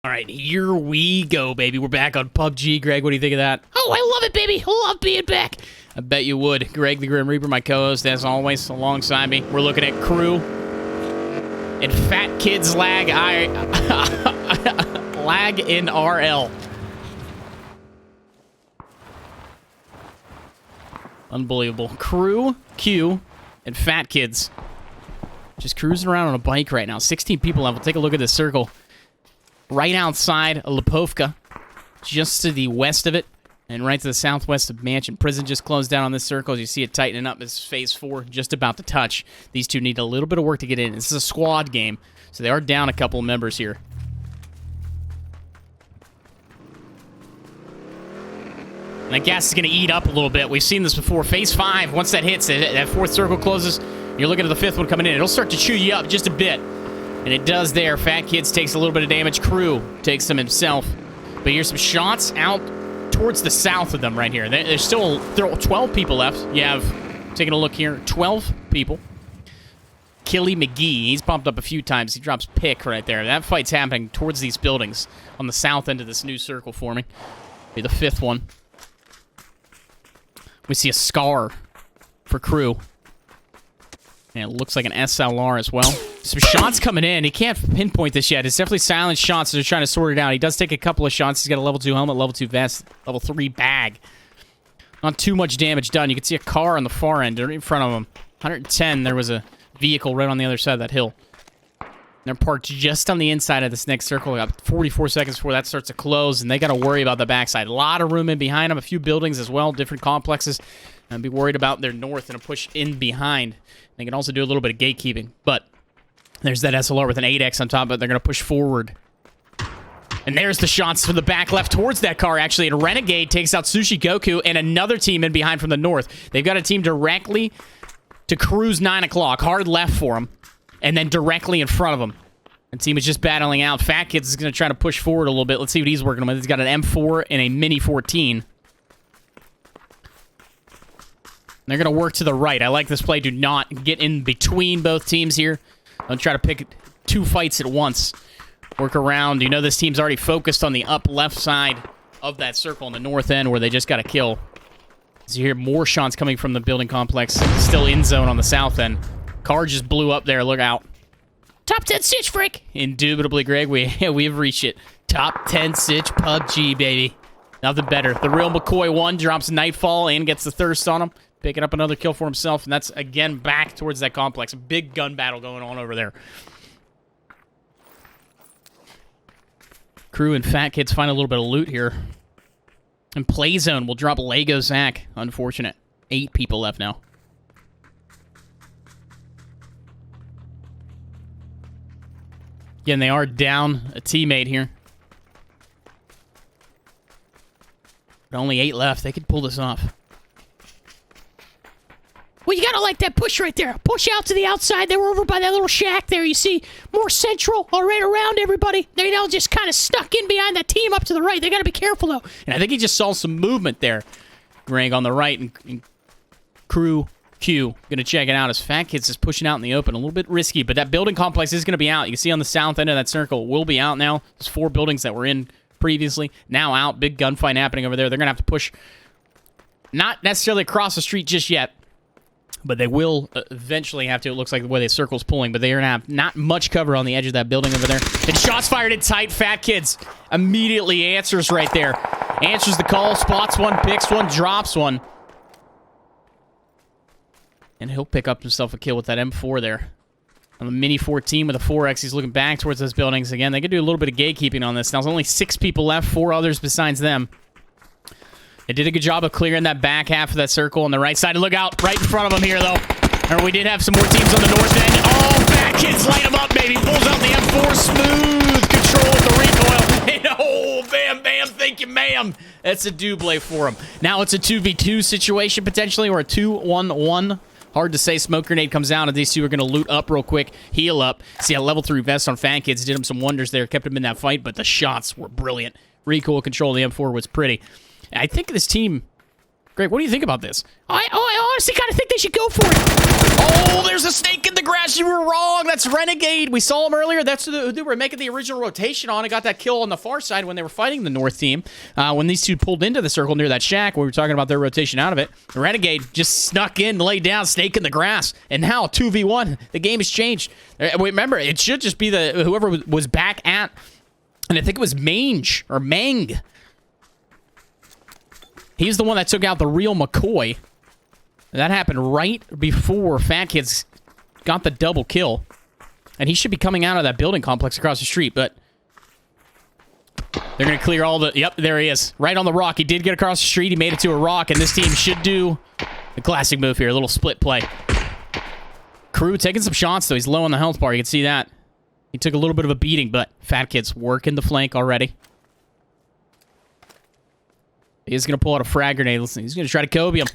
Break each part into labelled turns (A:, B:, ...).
A: All right, here we go, baby. We're back on PUBG. Greg, what do you think of that?
B: Oh, I love it, baby. I love being back.
A: I bet you would. Greg the Grim Reaper, my co-host, as always, alongside me. We're looking at crew and Fat Kids lag. Lag in RL. Unbelievable. Crew, Q, and Fat Kids. Just cruising around on a bike right now. 16 people left. We'll take a look at this circle. Right outside Lipovka, just to the west of it, and right to the southwest of Mansion. Prison just closed down on this circle. As you see it tightening up, it's phase 4, just about to touch. These two need a little bit of work to get in. This is a squad game, so they are down a couple of members here. And that gas is going to eat up a little bit. We've seen this before. Phase 5, once that hits, that fourth circle closes, you're looking at the fifth one coming in. It'll start to chew you up just a bit. And it does there. Fat Kids takes a little bit of damage. Crew takes them himself. But here's some shots out towards the south of them right here. There's still 12 people left. You have, taking a look here, 12 people. Killy McGee, he's pumped up a few times. He drops pick right there. That fight's happening towards these buildings on the south end of this new circle forming. Be the fifth one. We see a scar for Crew. And it looks like an SLR as well. Some shots coming in. He can't pinpoint this yet. It's definitely silent shots, so they're trying to sort it out. He does take a couple of shots. He's got a level 2 helmet, level 2 vest, level 3 bag. Not too much damage done. You can see a car on the far end right in front of him. 110, there was a vehicle right on the other side of that hill. They're parked just on the inside of this next circle. We got 44 seconds before that starts to close, and they got to worry about the backside. A lot of room in behind them, a few buildings as well, different complexes. And be worried about their north and a push in behind. They can also do a little bit of gatekeeping. But there's that SLR with an 8X on top, but they're going to push forward. And there's the shots from the back left towards that car, actually. And Renegade takes out Sushi Goku and another team in behind from the north. They've got a team directly to cruise 9 o'clock. Hard left for them. And then directly in front of them. The team is just battling out. Fat Kids is going to try to push forward a little bit. Let's see what he's working with. He's got an M4 and a Mini 14. They're going to work to the right. I like this play. Do not get in between both teams here. Don't try to pick 2 fights at once. Work around. You know this team's already focused on the up left side of that circle on the north end where they just got a kill. So you hear more shots coming from the building complex. Still in zone on the south end. Car just blew up there. Look out.
B: Top 10 Stitch, Frick.
A: Indubitably, Greg. We've reached it. Top 10 Stitch PUBG, baby. Nothing better. The real McCoy 1 drops Nightfall and gets the thirst on him. Picking up another kill for himself, and that's, again, back towards that complex. A big gun battle going on over there. Crew and Fat Kids find a little bit of loot here. And Playzone will drop Lego Zach. Unfortunate. 8 people left now. Again, they are down a teammate here. But only 8 left. They could pull this off.
B: Well, you gotta like that push right there. Push out to the outside. They were over by that little shack there. You see more central, all right around everybody. They're now just kind of stuck in behind that team up to the right. They gotta be careful, though.
A: And I think he just saw some movement there, Greg, on the right. And Crew Q gonna check it out as Fat Kids is pushing out in the open. A little bit risky, but that building complex is gonna be out. You can see on the south end of that circle, will be out now. There's 4 buildings that were in previously. Now out. Big gunfight happening over there. They're gonna have to push not necessarily across the street just yet. But they will eventually have to. It looks like the way the circle's pulling. But they're going to have not much cover on the edge of that building over there. And shots fired in tight. Fat Kids immediately answers right there. Answers the call. Spots one. Picks one. Drops one. And he'll pick up himself a kill with that M4 there. On the Mini 14 with a 4X. He's looking back towards those buildings. Again, they could do a little bit of gatekeeping on this. Now, there's only 6 people left. 4 others besides them. They did a good job of clearing that back half of that circle on the right side. Look out, right in front of them here, though. And we did have some more teams on the north end. Oh, Fat Kids light them up, baby. Pulls out the M4. Smooth control with the recoil. And oh, bam, bam, thank you, ma'am. That's a double for him. Now it's a 2v2 situation, potentially, or a 2-1-1. Hard to say. Smoke grenade comes out, and these two are going to loot up real quick, heal up. See, a level 3 vest on Fat Kids did him some wonders there, kept him in that fight, but the shots were brilliant. Recoil control of the M4 was pretty. I think this team... Greg, what do you think about this?
B: I honestly kind of think they should go for it.
A: Oh, there's a snake in the grass. You were wrong. That's Renegade. We saw him earlier. That's who they were making the original rotation on. I got that kill on the far side when they were fighting the North team. When these two pulled into the circle near that shack, we were talking about their rotation out of it. The Renegade just snuck in, laid down, snake in the grass. And now 2v1. The game has changed. Remember, it should just be whoever was back at, and I think it was Mange or Mang. He's the one that took out the real McCoy. That happened right before Fat Kids got the double kill. And he should be coming out of that building complex across the street, but they're going to clear all the... Yep, there he is. Right on the rock. He did get across the street. He made it to a rock, and this team should do the classic move here, a little split play. Crew taking some shots, though. He's low on the health bar. You can see that. He took a little bit of a beating, but Fat Kid's working the flank already. He's going to pull out a frag grenade. Listen, he's going to try to Kobe him.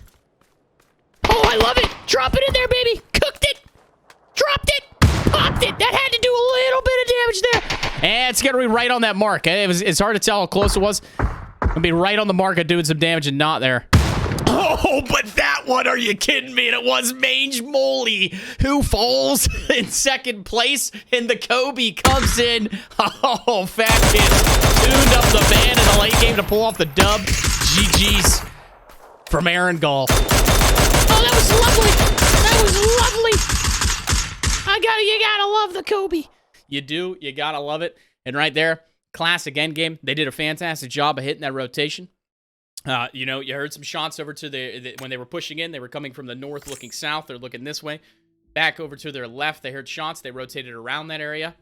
B: Oh, I love it. Drop it in there, baby. Cooked it. Dropped it. Popped it. That had to do a little bit of damage there.
A: And it's going to be right on that mark. It's hard to tell how close it was. It'll be right on the mark of doing some damage and not there. Oh, but that one, are you kidding me? And it was Mange Moley who falls in second place, and the Kobe comes in. Oh, Fat Kid tuned up the band in the late game to pull off the dub. GG's from Erangel.
B: Oh, that was lovely. That was lovely. You gotta love the Kobe.
A: You do. You gotta love it. And right there, classic endgame. They did a fantastic job of hitting that rotation. You know, you heard some shots over to when they were pushing in. They were coming from the north looking south. They're looking this way. Back over to their left, they heard shots. They rotated around that area.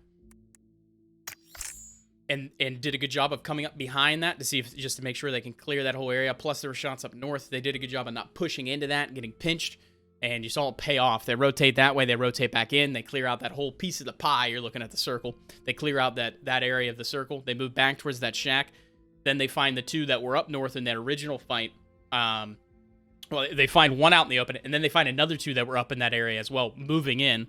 A: And did a good job of coming up behind that to see if just to make sure they can clear that whole area. Plus, there were shots up north. They did a good job of not pushing into that and getting pinched. And you saw it pay off. They rotate that way. They rotate back in. They clear out that whole piece of the pie. You're looking at the circle. They clear out that area of the circle. They move back towards that shack. Then they find the two that were up north in that original fight. Well, they find one out in the open, and then they find another two that were up in that area as well, moving in.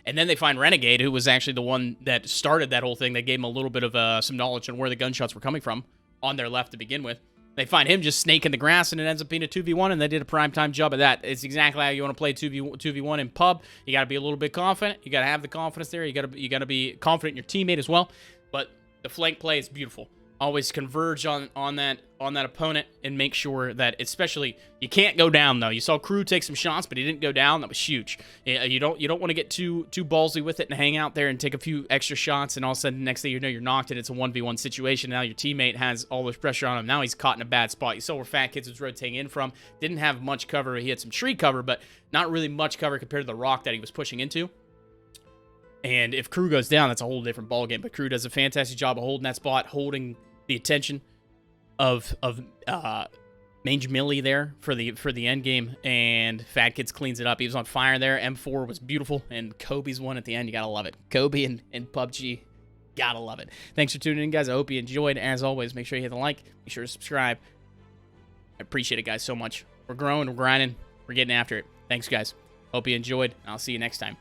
A: And then they find Renegade, who was actually the one that started that whole thing. They gave him a little bit of some knowledge on where the gunshots were coming from on their left to begin with. They find him just snaking the grass, and it ends up being a 2v1, and they did a primetime job of that. It's exactly how you want to play 2v1 in pub. You got to be a little bit confident. You got to have the confidence there. You got to be confident in your teammate as well. But the flank play is beautiful. Always converge on that opponent and make sure that, especially, you can't go down though. You saw Crew take some shots, but he didn't go down. That was huge. You don't want to get too ballsy with it and hang out there and take a few extra shots, and all of a sudden, next thing you know, you're knocked and it's a 1v1 situation. Now your teammate has all this pressure on him. Now he's caught in a bad spot. You saw where Fat Kids was rotating in from. Didn't have much cover. He had some tree cover, but not really much cover compared to the rock that he was pushing into. And if Crew goes down, that's a whole different ballgame. But Crew does a fantastic job of holding that spot, holding the attention of Mange Millie there for the end game, and Fat Kids cleans it up. He was on fire there. M4 was beautiful, and Kobe's one at the end. You gotta love it. Kobe and PUBG, gotta love it. Thanks for tuning in, guys. I hope you enjoyed. As always, make sure you hit the like. Make sure to subscribe. I appreciate it, guys, so much. We're growing. We're grinding. We're getting after it. Thanks, guys. Hope you enjoyed. I'll see you next time.